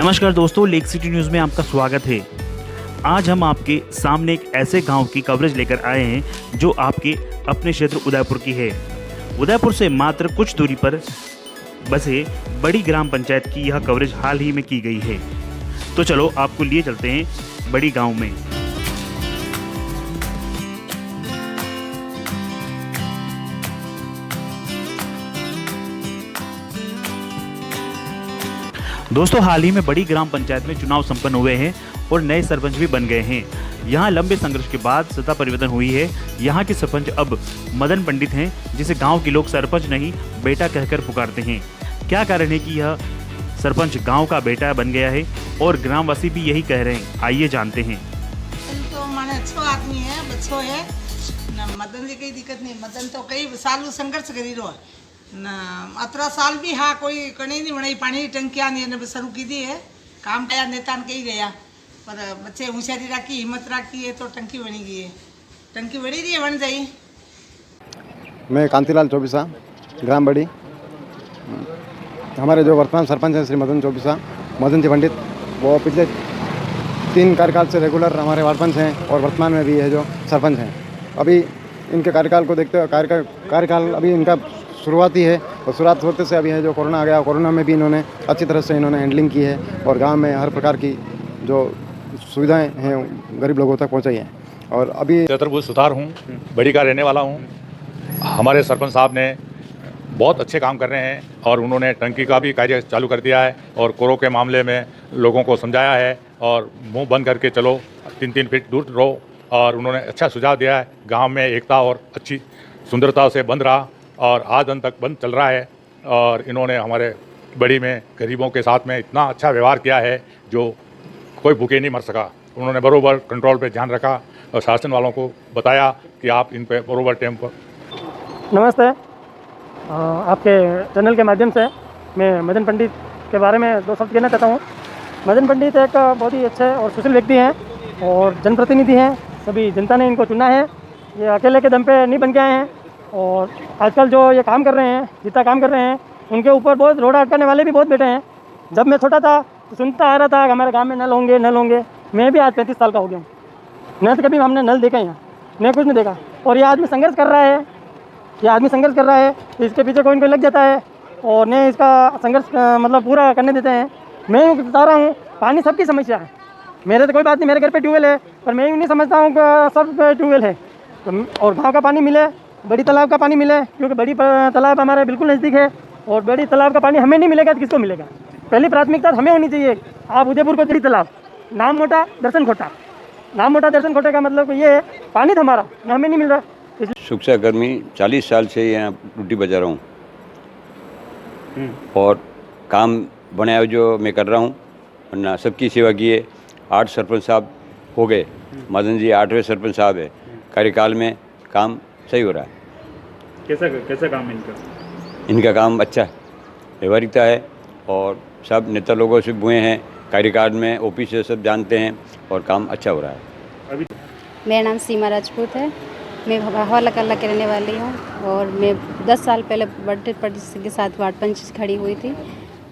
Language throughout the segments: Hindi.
नमस्कार दोस्तों, लेक सिटी न्यूज़ में आपका स्वागत है। आज हम आपके सामने एक ऐसे गांव की कवरेज लेकर आए हैं जो आपके अपने क्षेत्र उदयपुर की है। उदयपुर से मात्र कुछ दूरी पर बसे बड़ी ग्राम पंचायत की यह कवरेज हाल ही में की गई है। तो चलो आपको लिए चलते हैं बड़ी गांव में। दोस्तों, हाल ही में बड़ी ग्राम पंचायत में चुनाव संपन्न हुए हैं और नए सरपंच भी बन गए हैं। यहाँ लंबे संघर्ष के बाद सत्ता परिवर्तन हुई है। यहाँ के सरपंच अब मदन पंडित हैं, जिसे गांव के लोग सरपंच नहीं बेटा कहकर पुकारते हैं। क्या कारण है कि यह सरपंच गांव का बेटा बन गया है और ग्रामवासी भी यही कह रहे हैं? आइए जानते हैं। तो माने अच्छो आदमी है, बच्चो है न, मदन जी कोई दिक्कत नहीं। मदन तो कई साल संघर्ष करी रो न, 18 साल भी हाँ कोई कणी नहीं बनाई। पानी की टंकियां ने शुरू की दी है, काम किया नेता ने कही गया, पर बच्चे होशियारी रखी, हिम्मत रखी है तो टंकी बनी गई है। टंकी बनी रही है, बन जाई। मैं कांतिलाल चौबीसा, ग्राम बड़ी। हमारे जो वर्तमान सरपंच हैं श्री मदन जी पंडित, वो पिछले 3 कार्यकाल से रेगुलर हमारे वार्ड पंच हैं और वर्तमान में भी है जो सरपंच हैं। अभी इनके कार्यकाल को देखते हुए कार्यकाल अभी इनका शुरुआती है और शुरुआत होते से अभी है जो कोरोना आ गया, कोरोना में भी इन्होंने अच्छी तरह से हैंडलिंग की है और गांव में हर प्रकार की जो सुविधाएं हैं गरीब लोगों तक पहुंचाई हैं। और अभी चतुर्भुज सुतार हूँ, बड़ी का रहने वाला हूँ। हमारे सरपंच साहब ने बहुत अच्छे काम कर रहे हैं और उन्होंने टंकी का भी कार्य चालू कर दिया है और कोरोना के मामले में लोगों को समझाया है और मुंह बंद करके चलो, 3-3 फीट दूर रहो, और उन्होंने अच्छा सुझाव दिया है। गांव में एकता और अच्छी सुंदरता से बंद रहा और आज दिन तक बंद चल रहा है। और इन्होंने हमारे बड़ी में गरीबों के साथ में इतना अच्छा व्यवहार किया है जो कोई भूखे नहीं मर सका। उन्होंने बरोबर कंट्रोल पे ध्यान रखा और शासन वालों को बताया कि आप इन पे बरोबर टाइम पर। नमस्ते, आपके चैनल के माध्यम से मैं मदन पंडित के बारे में 2 शब्द कहना चाहता हूँ। मदन पंडित एक बहुत ही अच्छे और सुशील व्यक्ति हैं और जनप्रतिनिधि हैं। सभी जनता ने इनको चुना है, ये अकेले के दम पे नहीं बन के आए हैं। और आजकल जो ये काम कर रहे हैं, जितना काम कर रहे हैं, उनके ऊपर बहुत रोड़ा अटकाने वाले भी बहुत बैठे हैं। जब मैं छोटा था तो सुनता आ रहा था कि हमारे गांव में नल होंगे। मैं भी आज 35 साल का हो गया हूँ, न तो कभी हमने नल देखा यहाँ, मैं कुछ नहीं देखा। और ये आदमी संघर्ष कर रहा है, तो इसके पीछे कोई लग जाता है और नहीं इसका संघर्ष मतलब पूरा करने देते हैं। मैं यूँ बता रहा हूँ, पानी सबकी समस्या है। मेरे तो कोई बात नहीं, मेरे घर पे ट्यूबवेल है, पर मैं यूँ नहीं समझता हूँ कि सब ट्यूबवेल है। और गाँव का पानी मिले, बड़ी तालाब का पानी मिले, क्योंकि बड़ी तालाब हमारे बिल्कुल नज़दीक है। और बड़ी तालाब का पानी हमें नहीं मिलेगा तो किसको मिलेगा? पहली प्राथमिकता हमें होनी चाहिए। आप उदयपुर को बड़ी तालाब, नाम मोटा दर्शन खोटा का मतलब ये है, पानी तो हमारा हमें नहीं मिल रहा। शिक्षा कर्मी 40 साल से यहाँ ड्यूटी बजा रहा हूँ और काम बनाया जो मैं कर रहा हूँ, वरना सबकी सेवा की है। 8 सरपंच साहब हो गए, मदन जी 8वें सरपंच साहब है। कार्यकाल में काम सही हो रहा है। कैसा काम है इनका काम अच्छा है, व्यवहारिकता है और सब नेता लोगों से हुए हैं कार्यकाल में, ओपी से सब जानते हैं और काम अच्छा हो रहा है। मेरा नाम सीमा राजपूत है, मैं हवाला कला के रहने वाली हूँ और मैं 10 साल पहले बर्थडे पार्टी के साथ वार्ड पंच खड़ी हुई थी।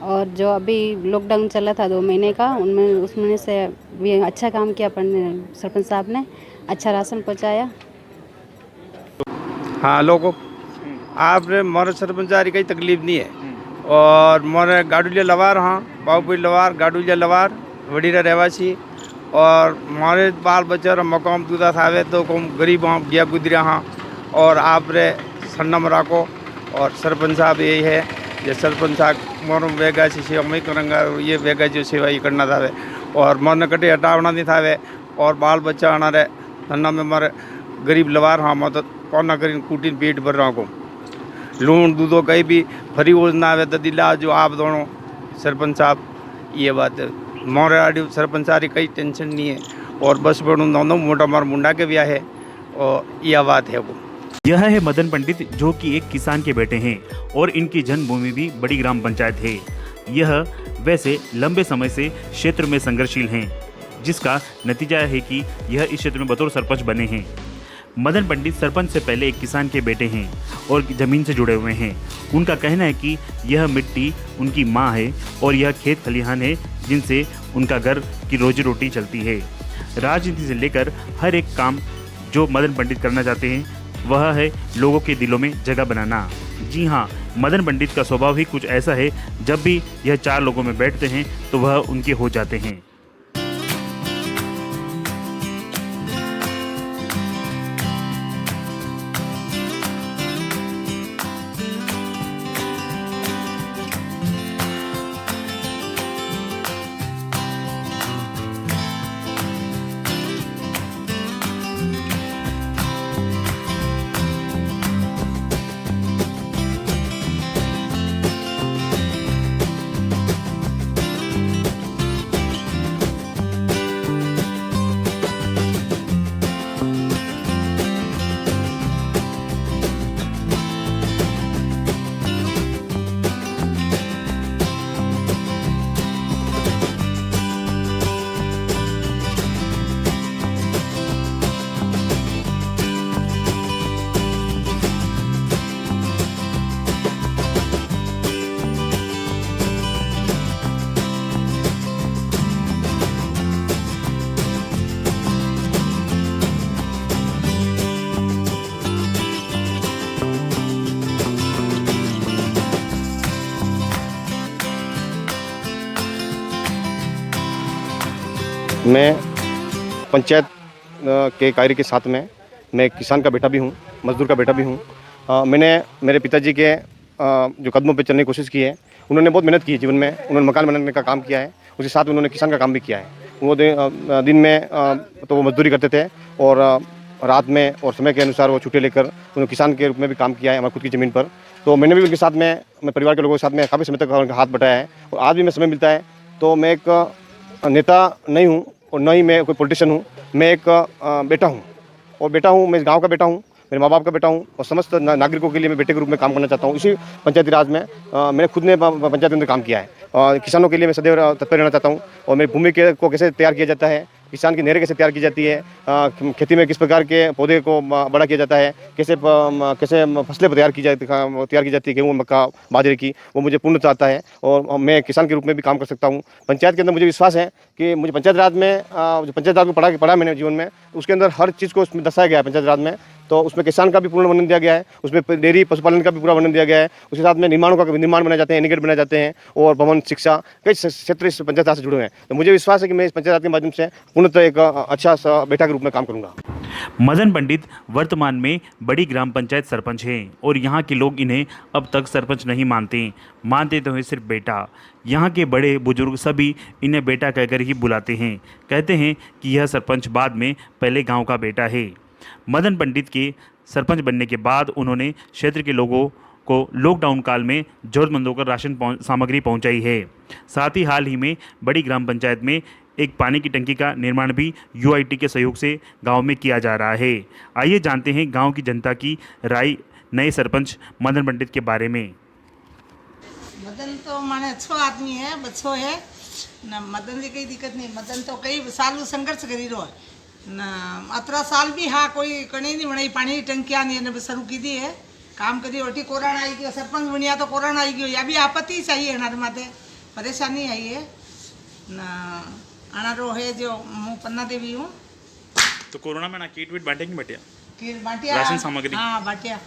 और जो अभी लॉकडाउन चला था 2 महीने का, उसमें से भी अच्छा काम किया सरपंच साहब ने, अच्छा राशन पहुँचाया। हाँ लोगों आप मोर सरपंचारी कई तकलीफ नहीं है और मोरे गाडुलिया लवार, हाँ बाबूपुर लवार, गाडुलिया लवार, वडीरा रहवासी। और मोरे बाल बच्चे और मकाम दूधा थावे तो कम गरीब हाँ गया गुजरिया हाँ। और आप रे सन्नम राखो और सरपंच साहब यही है, ये सरपंच साहब मोर वेगा से सेवा मैं करूँगा, ये वेगा जो सेवा ये करना थावे और मोर कटे हटावना नहीं थावे। और बाल बच्चा आना रहे धन्ना में मारे गरीब लवार हाँ, मैं तो कोना करीन कूटीन पेट भर रहा हूँ। लूण दूधो कहीं भी फरी योजना आवे तो दिला जो आप दोनों सरपंच साहब, ये बात है। मोरे आड़ी सरपंच सारी कई टेंशन नहीं है और बस बड़ू दोनों मोटा मार मुंडा के ब्याह है और यह बात है। वो यह है मदन पंडित, जो कि एक किसान के बेटे हैं और इनकी जन्मभूमि भी बड़ी ग्राम पंचायत है। यह वैसे लंबे समय से क्षेत्र में संघर्षशील हैं, जिसका नतीजा है कि यह इस क्षेत्र में बतौर सरपंच बने हैं। मदन पंडित सरपंच से पहले एक किसान के बेटे हैं और ज़मीन से जुड़े हुए हैं। उनका कहना है कि यह मिट्टी उनकी माँ है और यह खेत खलिहान है जिनसे उनका घर की रोजी रोटी चलती है। राजनीति से लेकर हर एक काम जो मदन पंडित करना चाहते हैं वह है लोगों के दिलों में जगह बनाना। जी हाँ, मदन पंडित का स्वभाव ही कुछ ऐसा है, जब भी यह चार लोगों में बैठते हैं तो वह उनके हो जाते हैं। मैं पंचायत के कार्य के साथ में मैं किसान का बेटा भी हूँ, मजदूर का बेटा भी हूँ। मैंने मेरे पिताजी के जो कदमों पे चलने की कोशिश की है, उन्होंने बहुत मेहनत की है जीवन में। उन्होंने मकान बनाने का काम किया है, उसके साथ उन्होंने किसान का काम भी किया है। वो दिन में तो वो मजदूरी करते थे और रात में और समय के अनुसार वो छुट्टी लेकर उन्होंने किसान के रूप में भी काम किया है हमारी खुद की ज़मीन पर। तो मैंने भी उनके साथ में अपने परिवार के लोगों के साथ में काफ़ी समय तक उनका हाथ बटाया है और आज भी मैं समय मिलता है तो मैं एक नेता नहीं हूँ और न ही मैं कोई पॉलिटिशियन हूँ। मैं एक बेटा हूँ और बेटा हूँ, मैं इस गाँव का बेटा हूँ, मेरे माँ बाप का बेटा हूँ और समस्त नागरिकों के लिए मैं बेटे के रूप में काम करना चाहता हूँ। इसी पंचायती राज में मैंने खुद ने पंचायत के अंदर काम किया है और किसानों के लिए मैं सदैव तत्पर रहना चाहता हूँ। और मेरी भूमि को कैसे तैयार किया जाता है, किसान की नहरें कैसे तैयार की जाती है, खेती में किस प्रकार के पौधे को बड़ा किया जाता है, कैसे फसलें तैयार की जाती है, गेहूँ, मक्का, बाजरे की, वो मुझे पूर्णतः आता है और मैं किसान के रूप में भी काम कर सकता हूँ। पंचायत के अंदर मुझे विश्वास है कि मुझे पंचायत राज में जो पंचायत राज को पढ़ा मैंने जीवन में, उसके अंदर हर चीज़ को उसमें दर्शाया गया है पंचायत राज में। तो उसमें किसान का भी पूर्ण वर्णन दिया गया है, उसमें डेयरी पशुपालन का भी पूरा वर्णन दिया गया है, उसके साथ में निर्माण बनाए जाते हैं, निकट बनाए जाते हैं और भवन, शिक्षा, कई क्षेत्र इस पंचायत राज से जुड़े हुए हैं। तो मुझे विश्वास है कि मैं इस पंचायत राज के माध्यम से पूर्णतः एक अच्छा सा बेटा के रूप में काम करूँगा। मदन पंडित वर्तमान में बड़ी ग्राम पंचायत सरपंच हैं और यहाँ के लोग इन्हें अब तक सरपंच नहीं मानते तो हैं सिर्फ बेटा। यहाँ के बड़े बुजुर्ग सभी इन्हें बेटा कहकर ही बुलाते हैं, कहते हैं कि यह सरपंच बाद में पहले गांव का बेटा है। मदन पंडित के सरपंच बनने के बाद उन्होंने क्षेत्र के लोगों को लॉकडाउन काल में ज़रूरतमंदों को राशन सामग्री पहुंचाई है। साथ ही हाल ही में बड़ी ग्राम पंचायत में एक पानी की टंकी का निर्माण भी यूआईटी के सहयोग से गांव में किया जा रहा है। आइए जानते हैं गांव की जनता की राय नए सरपंच मदन पंडित के बारे में। मदन तो माने अच्छो आदमी है, बच्चो है न, मदन जी कोई दिक्कत नहीं। मदन तो कई सालों संघर्ष करी रो न, 18 साल भी हाँ कोई कणी नहीं बनाई, पानी की टंकियां नहीं शुरू की दी है, काम करी। ओटी कोरोना आई गयो, सरपंच बनिया तो कोरोना आई गयो, या भी आपत्ति चाहिए हमारे माथे, परेशानी आई है न। आना रो है जो मैं पन्ना देवी हूँ। तो कोरोना में ना किट विट बांटे की बटिया फिर बाटिया राशन सामग्री, हाँ बाटिया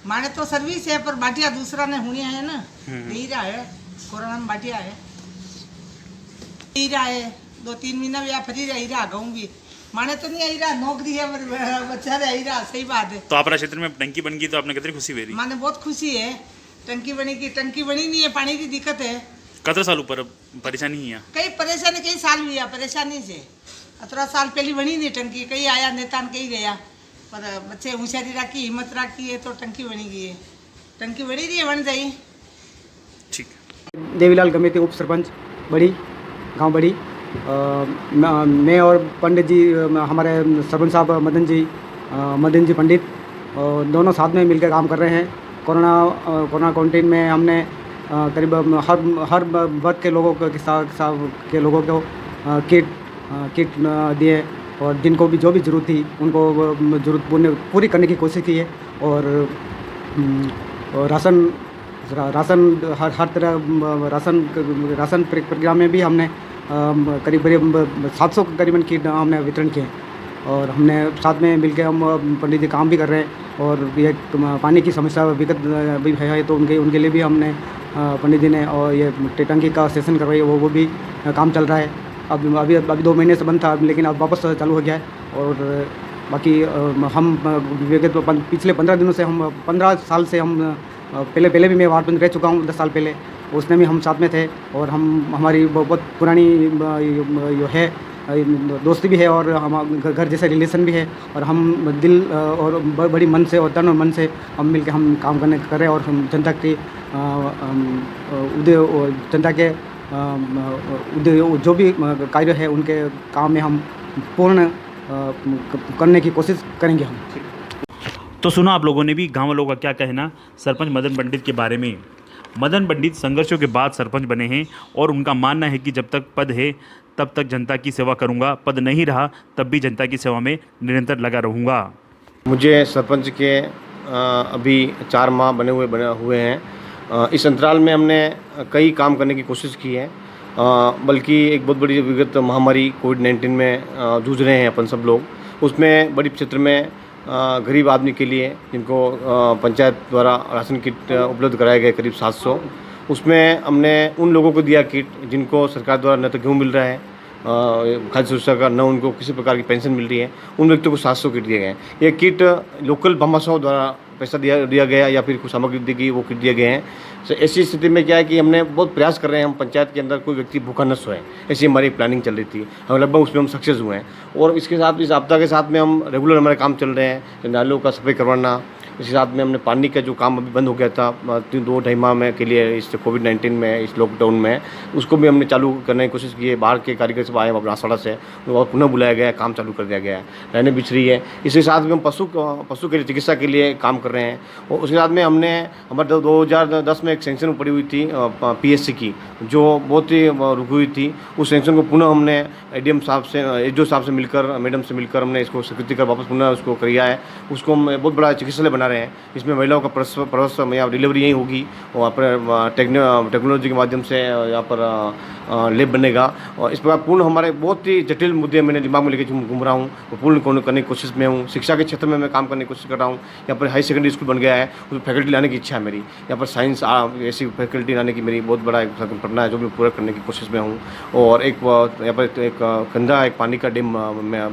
माने तो सर्विस है पर बाटिया दूसरा ने हुनिया है ना, यही रहा है। कोरोना में बाटिया है, यही रहा है 2-3 महीना या फ्री रही रहा। गाँव भी माने तो नहीं आई रहा, नौकरी है पर बच्चा रही रहा, सही बात है। तो आपरा क्षेत्र में टंकी बन गई तो आपने कितनी खुशी हुई? माने बहुत खुशी है, टंकी बनेगी। टंकी बनी नहीं है, पानी की दिक्कत है। कतरे साल ऊपर परेशानी ही है? कई परेशानी, कई साल हुई है परेशानी से। 18 साल पहले बनी नहीं टंकी, कहीं आया नेता कहीं गया, पर बच्चे होशियारी रखी, हिम्मत रखी है तो टंकी बनी गई है। टंकी बनी रही है, बन जाई। ठीक। देवीलाल गमेती उप सरपंच बड़ी गांव बड़ी। मैं और पंडित जी, हमारे सरपंच साहब मदन जी पंडित, दोनों साथ में मिलकर काम कर रहे हैं। कोरोना क्वारंटीन में हमने करीब हर वर्ग के लोगों को किट दिए और जिनको भी जो भी ज़रूरत थी उनको ज़रूरत पूरी करने की कोशिश की है। और राशन हर तरह राशन प्रक्रिया में भी हमने करीब 700 करीबन किट हमने वितरण किए हैं। और हमने साथ में मिलकर हम पंडित जी काम भी कर रहे हैं। और ये पानी की समस्या विगत भी है तो उनके लिए भी हमने पंडित जी ने और ये टंकी का सेशन करवाई है, वो भी काम चल रहा है। अभी 2 महीने से बंद था, लेकिन अब वापस चालू हो गया है। और बाकी हम विगत पिछले 15 दिनों से हम 15 साल से हम पहले भी मैं वार्ड में रह चुका हूँ 10 साल पहले, उसमें भी हम साथ में थे। और हमारी बहुत पुरानी है दोस्ती भी है और हम घर जैसे रिलेशन भी है। और हम दिल और बड़ी मन से और तन और मन से हम मिलकर हम काम कर रहे हैं। और हम जनता के जो भी कार्य है उनके काम में हम पूर्ण करने की कोशिश करेंगे हम। तो सुना आप लोगों ने भी गाँव वालों का क्या कहना सरपंच मदन पंडित के बारे में। मदन पंडित संघर्षों के बाद सरपंच बने हैं और उनका मानना है कि जब तक पद है तब तक जनता की सेवा करूंगा, पद नहीं रहा तब भी जनता की सेवा में निरंतर लगा रहूंगा। मुझे सरपंच के अभी 4 माह बने हुए हैं। इस अंतराल में हमने कई काम करने की कोशिश की है, बल्कि एक बहुत बड़ी विगत महामारी कोविड-19 में जूझ रहे हैं अपन सब लोग। उसमें बड़ी क्षेत्र में गरीब आदमी के लिए जिनको पंचायत द्वारा राशन किट उपलब्ध कराए गए करीब 700, उसमें हमने उन लोगों को दिया किट जिनको सरकार द्वारा न तो गेहूँ मिल रहा है खाद्य सुरक्षा का, न उनको किसी प्रकार की पेंशन मिल रही है, उन व्यक्तियों को 700 किट दिए गए हैं। ये किट लोकल भामाशाहों द्वारा पैसा दिया गया या फिर कुछ सामग्री दी गई, वो किट दिए गए हैं। तो ऐसी स्थिति में क्या है कि हमने बहुत प्रयास कर रहे हैं हम पंचायत के अंदर कोई व्यक्ति भूखा न सोए, ऐसी हमारी प्लानिंग चल रही थी। हम लगभग उसमें हम सक्सेस हुए हैं। और इसके साथ इस आपदा के साथ में हम रेगुलर हमारे काम चल रहे हैं, नालों का सफाई करवाना। इसके साथ में हमने पानी का जो काम अभी बंद हो गया था 2-2.5 माह में के लिए इस कोविड-19 में, इस लॉकडाउन में, उसको भी हमने चालू करने की कोशिश की है। बाहर के कारीगर सब आए नासाड़ा से, उनको पुनः बुलाया गया है, काम चालू कर दिया गया है, रहने बिछ रही है। इसके साथ में हम पशु के चिकित्सा के लिए काम कर रहे हैं। और उसके साथ में हमने हमारे 2010 में एक सेंक्शन पड़ी हुई थी PSC की, जो बहुत ही रुकी हुई थी। उस सेंक्शन को पुनः हमने ADM साहब से, एसडीओ साहब से मिलकर, मैडम से मिलकर हमने इसको स्वीकृति कर वापस पुनः उसको किया है। उसको हम बहुत बड़ा चिकित्सालय बना रहे हैं। इसमें महिलाओं का प्रसव या डिलीवरी यहीं होगी और यहाँ पर टेक्नोलॉजी के माध्यम से यहाँ पर लैब बनेगा। और इस प्रकार पूर्ण हमारे बहुत ही जटिल मुद्दे मैंने दिमाग में लेके घूम रहा हूँ, वो पूर्ण करने की कोशिश में हूँ। शिक्षा के क्षेत्र में मैं काम करने की कोशिश कर रहा हूँ। यहाँ पर हाई सेकेंडरी स्कूल बन गया है, उसमें फैकल्टी लाने की इच्छा है मेरी। यहाँ पर साइंस ऐसी फैकल्टी लाने की मेरी बहुत बड़ा एक सपना है, जो मैं पूरा करने की कोशिश में हूँ। और एक यहाँ पर एक गंदा एक पानी का डैम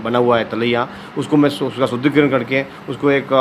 बना हुआ है तलैया, उसको मैं उसका शुद्धिकरण करके उसको एक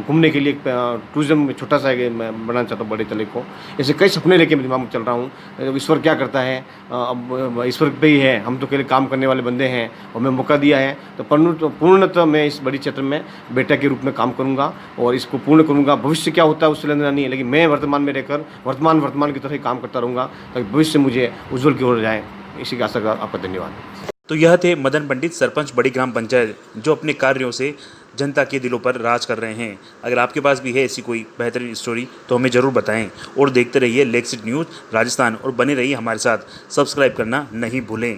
घूमने के लिए टूरिज्म छोटा सा मैं बनाना चाहता हूँ बड़े तले को। ऐसे कई सपने लेके मैं दिमाग में चल रहा हूँ। ईश्वर क्या करता है, अब ईश्वर पे ही है, हम तो केवल काम करने वाले बंदे हैं। और मैं मौका दिया है तो पूर्णतः मैं इस बड़ी क्षेत्र में बेटा के रूप में काम करूँगा और इसको पूर्ण करूँगा। भविष्य क्या होता है उससे लेना नहीं है, लेकिन मैं वर्तमान में रहकर वर्तमान की तरह ही काम करता रहूँगा ताकि भविष्य मुझे उज्जवल की ओर जाए। इसी की आशा का आपका धन्यवाद। तो यह थे मदन पंडित, सरपंच बड़ी ग्राम पंचायत, जो अपने कार्यों से जनता के दिलों पर राज कर रहे हैं। अगर आपके पास भी है ऐसी कोई बेहतरीन स्टोरी तो हमें ज़रूर बताएं। और देखते रहिए लेक्सिट न्यूज़ राजस्थान और बने रहिए हमारे साथ। सब्सक्राइब करना नहीं भूलें।